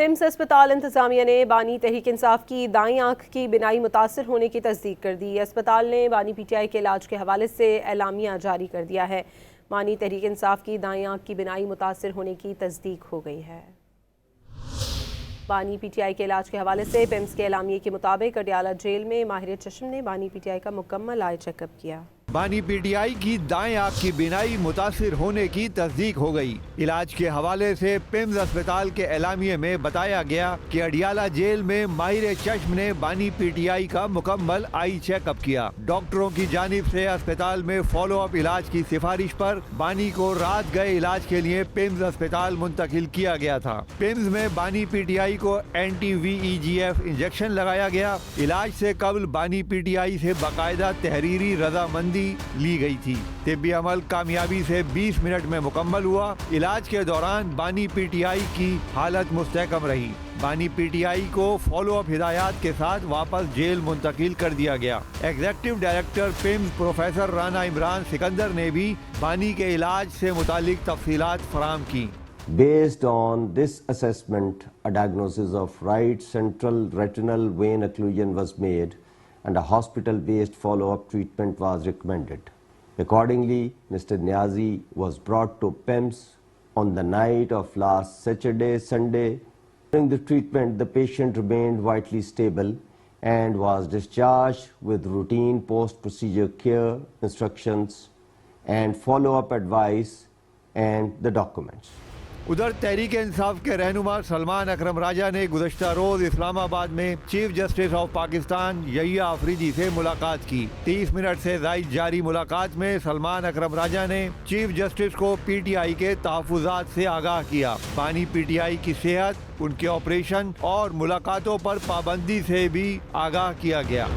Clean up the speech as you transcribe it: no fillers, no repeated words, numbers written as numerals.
PIMS अस्पताल इंतजामिया ने बानी तहरीक इंसाफ की दाईं आंख की बिनाई मुतासर होने की तस्दीक कर दी। अस्पताल ने बानी पीटीआई के इलाज के हवाले से एलामिया जारी कर दिया है। बानी तहरीक इंसाफ की दाईं आंख की बिनाई मुतासर होने की तस्दीक हो गई है। बानी पीटीआई के इलाज के हवाले से पिम्स के एलामिये के मुताबिक अडियाला जेल में माहिर चश्म ने बानी पीटीआई का मुकम्मल आई चेकअप किया। बानी पीटीआई की दाएं आंख की बिनाई मुतासिर होने की तस्दीक हो गई। इलाज के हवाले से पिम्स अस्पताल के एलामिये में बताया गया कि अडियाला जेल में माहिर चश्म ने बानी पीटीआई का मुकम्मल आई चेकअप किया। डॉक्टरों की जानिब से अस्पताल में फॉलो अप इलाज की सिफारिश पर बानी को रात गए इलाज के लिए पिम्स अस्पताल मुंतकिल किया गया था। पिम्स में बानी पीटीआई को anti-VEGF इंजेक्शन लगाया गया। इलाज से कबल बानी पीटीआई से बाकायदा तहरीरी रजामंदी ली गई थी। तिब्बी अमल कामयाबी से 20 मिनट में मुकम्मल हुआ। इलाज के दौरान बानी पीटीआई की हालत मुस्तहकम रही। बानी पीटीआई को फॉलो अप हिदायत के साथ वापस जेल मुंतकिल कर दिया गया। Executive director PIMS professor Rana Imran Sikandar ने भी बानी के इलाज से मुतालिक तफसीलात फराहम की। Based on this assessment, a diagnosis of right central retinal vein occlusion was made and a hospital-based follow-up treatment was recommended. Accordingly, Mr. Niazi was brought to PIMS on the night of last Saturday, Sunday. During the treatment, the patient remained vitally stable and was discharged with routine post-procedure care, instructions and follow-up advice and the documents. उधर तहरीक इंसाफ के रहनुमा सलमान अकरम राजा ने गुज़श्ता रोज इस्लामाबाद में chief justice of Pakistan Yahya Afridi से मुलाकात की। 30 minute से ज़ायद जारी मुलाकात में सलमान अकरम राजा ने चीफ जस्टिस को पीटीआई के तहफ़्फ़ुज़ात से आगाह किया। बानी पीटीआई की सेहत, उनके ऑपरेशन और मुलाकातों पर पाबंदी से भी आगाह किया गया।